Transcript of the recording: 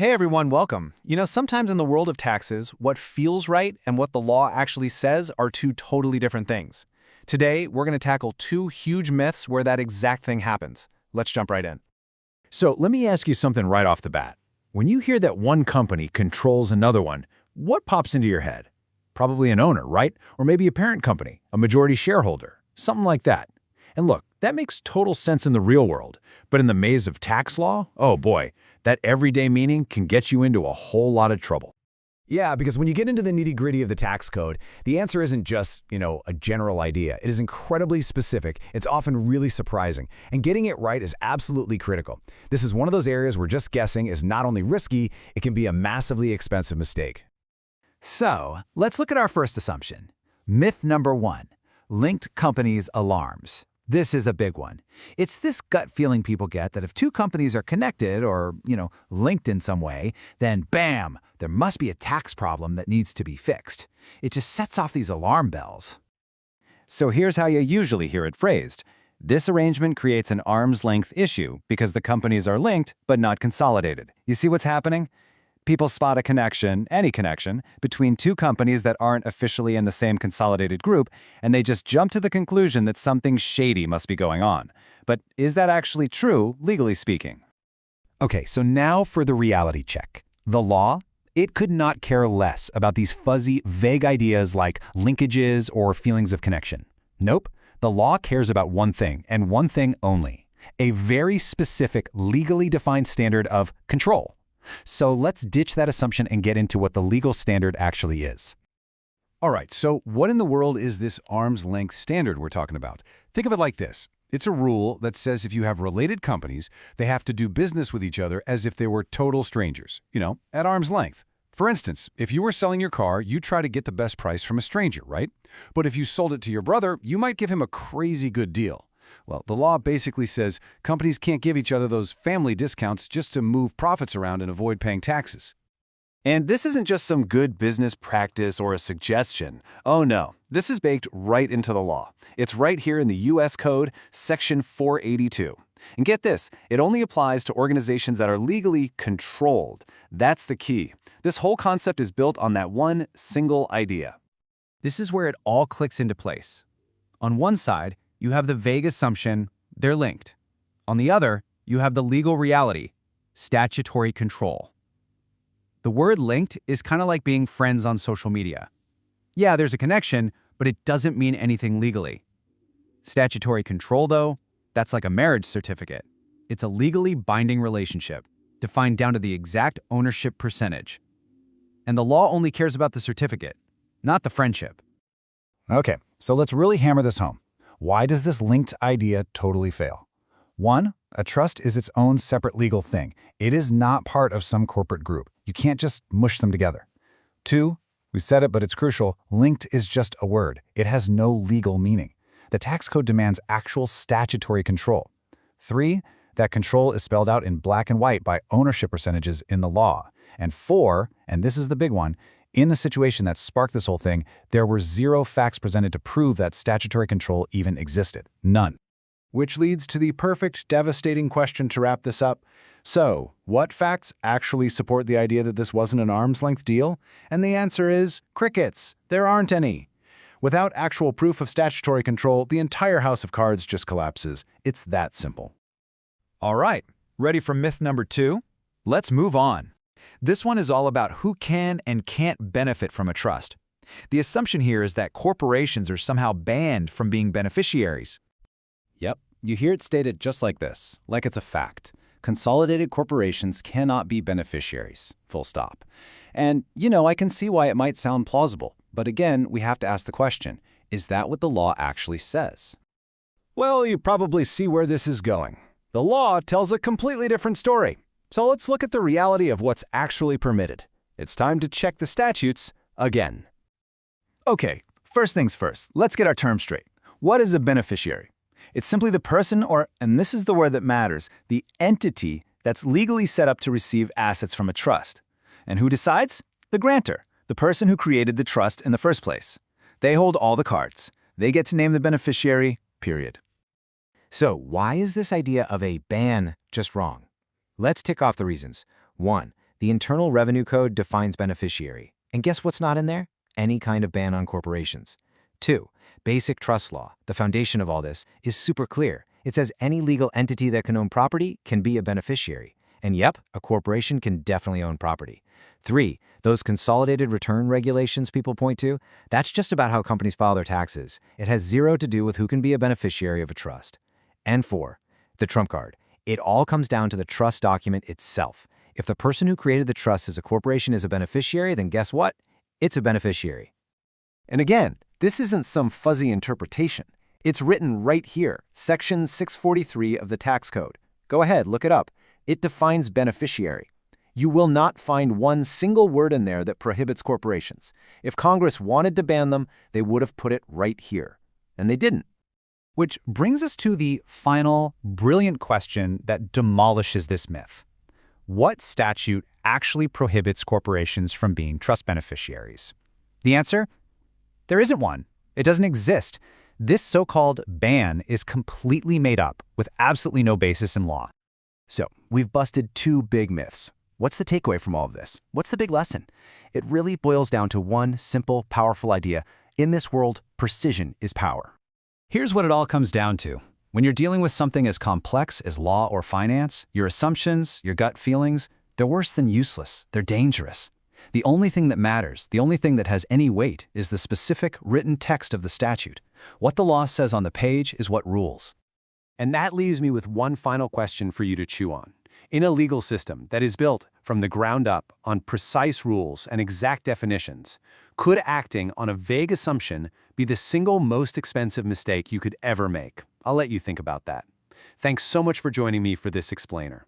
Hey everyone, welcome. Sometimes in the world of taxes, what feels right and what the law actually says are two totally different things. Today, we're going to tackle two huge myths where that exact thing happens. Let's jump right in. So let me ask you something right off the bat. When you hear that one company controls another one, what pops into your head? Probably an owner, right? Or maybe a parent company, a majority shareholder, something like that. And look, that makes total sense in the real world. But in the maze of tax law, oh boy, that everyday meaning can get you into a whole lot of trouble. Yeah, because when you get into the nitty-gritty of the tax code, the answer isn't just, a general idea. It is incredibly specific. It's often really surprising. And getting it right is absolutely critical. This is one of those areas where just guessing is not only risky, it can be a massively expensive mistake. So, let's look at our first assumption. Myth number 1. Linked companies' alarms. This is a big one. It's this gut feeling people get that if two companies are connected or, linked in some way, then bam, there must be a tax problem that needs to be fixed. It just sets off these alarm bells. So here's how you usually hear it phrased. This arrangement creates an arm's length issue because the companies are linked but not consolidated. You see what's happening? People spot a connection, any connection, between two companies that aren't officially in the same consolidated group, and they just jump to the conclusion that something shady must be going on. But is that actually true, legally speaking? Okay, so now for the reality check. The law? It could not care less about these fuzzy, vague ideas like linkages or feelings of connection. Nope, the law cares about one thing, and one thing only. A very specific, legally defined standard of control. So let's ditch that assumption and get into what the legal standard actually is. All right, so what in the world is this arm's length standard we're talking about? Think of it like this. It's a rule that says if you have related companies, they have to do business with each other as if they were total strangers, at arm's length. For instance, if you were selling your car, you try to get the best price from a stranger, right? But if you sold it to your brother, you might give him a crazy good deal. Well, the law basically says companies can't give each other those family discounts just to move profits around and avoid paying taxes. And this isn't just some good business practice or a suggestion. Oh no, this is baked right into the law. It's right here in the U.S. Code, Section 482. And get this, it only applies to organizations that are legally controlled. That's the key. This whole concept is built on that one single idea. This is where it all clicks into place. On one side, you have the vague assumption they're linked. On the other, you have the legal reality, statutory control. The word linked is kind of like being friends on social media. Yeah, there's a connection, but it doesn't mean anything legally. Statutory control, though, that's like a marriage certificate. It's a legally binding relationship, defined down to the exact ownership percentage. And the law only cares about the certificate, not the friendship. Okay, so let's really hammer this home. Why does this linked idea totally fail? 1. A trust is its own separate legal thing. It is not part of some corporate group. You can't just mush them together. 2. We said it, but it's crucial. Linked is just a word. It has no legal meaning. The tax code demands actual statutory control. 3. That control is spelled out in black and white by ownership percentages in the law. And 4, and this is the big one, in the situation that sparked this whole thing, there were 0 facts presented to prove that statutory control even existed. None. Which leads to the perfect, devastating question to wrap this up. So, what facts actually support the idea that this wasn't an arm's length deal? And the answer is crickets. There aren't any. Without actual proof of statutory control, the entire house of cards just collapses. It's that simple. All right, ready for myth number 2? Let's move on. This one is all about who can and can't benefit from a trust. The assumption here is that corporations are somehow banned from being beneficiaries. Yep, you hear it stated just like this, like it's a fact. Consolidated corporations cannot be beneficiaries, full stop. And, I can see why it might sound plausible, but again, we have to ask the question, is that what the law actually says? Well, you probably see where this is going. The law tells a completely different story. So let's look at the reality of what's actually permitted. It's time to check the statutes again. Okay, first things first, let's get our terms straight. What is a beneficiary? It's simply the person or, and this is the word that matters, the entity that's legally set up to receive assets from a trust. And who decides? The grantor, the person who created the trust in the first place. They hold all the cards. They get to name the beneficiary, period. So why is this idea of a ban just wrong? Let's tick off the reasons. 1. The Internal Revenue Code defines beneficiary. And guess what's not in there? Any kind of ban on corporations. 2. Basic trust law, the foundation of all this, is super clear. It says any legal entity that can own property can be a beneficiary. And yep, a corporation can definitely own property. 3. Those consolidated return regulations people point to, that's just about how companies file their taxes. It has zero to do with who can be a beneficiary of a trust. And 4. The trump card. It all comes down to the trust document itself. If the person who created the trust as a corporation is a beneficiary, then guess what? It's a beneficiary. And again, this isn't some fuzzy interpretation. It's written right here, Section 643 of the tax code. Go ahead, look it up. It defines beneficiary. You will not find one single word in there that prohibits corporations. If Congress wanted to ban them, they would have put it right here. And they didn't. Which brings us to the final, brilliant question that demolishes this myth. What statute actually prohibits corporations from being trust beneficiaries? The answer? There isn't one. It doesn't exist. This so-called ban is completely made up, with absolutely no basis in law. So, we've busted two big myths. What's the takeaway from all of this? What's the big lesson? It really boils down to one simple, powerful idea. In this world, precision is power. Here's what it all comes down to. When you're dealing with something as complex as law or finance, your assumptions, your gut feelings, they're worse than useless. They're dangerous. The only thing that matters, the only thing that has any weight, is the specific written text of the statute. What the law says on the page is what rules. And that leaves me with one final question for you to chew on. In a legal system that is built from the ground up on precise rules and exact definitions, could acting on a vague assumption be the single most expensive mistake you could ever make? I'll let you think about that. Thanks so much for joining me for this explainer.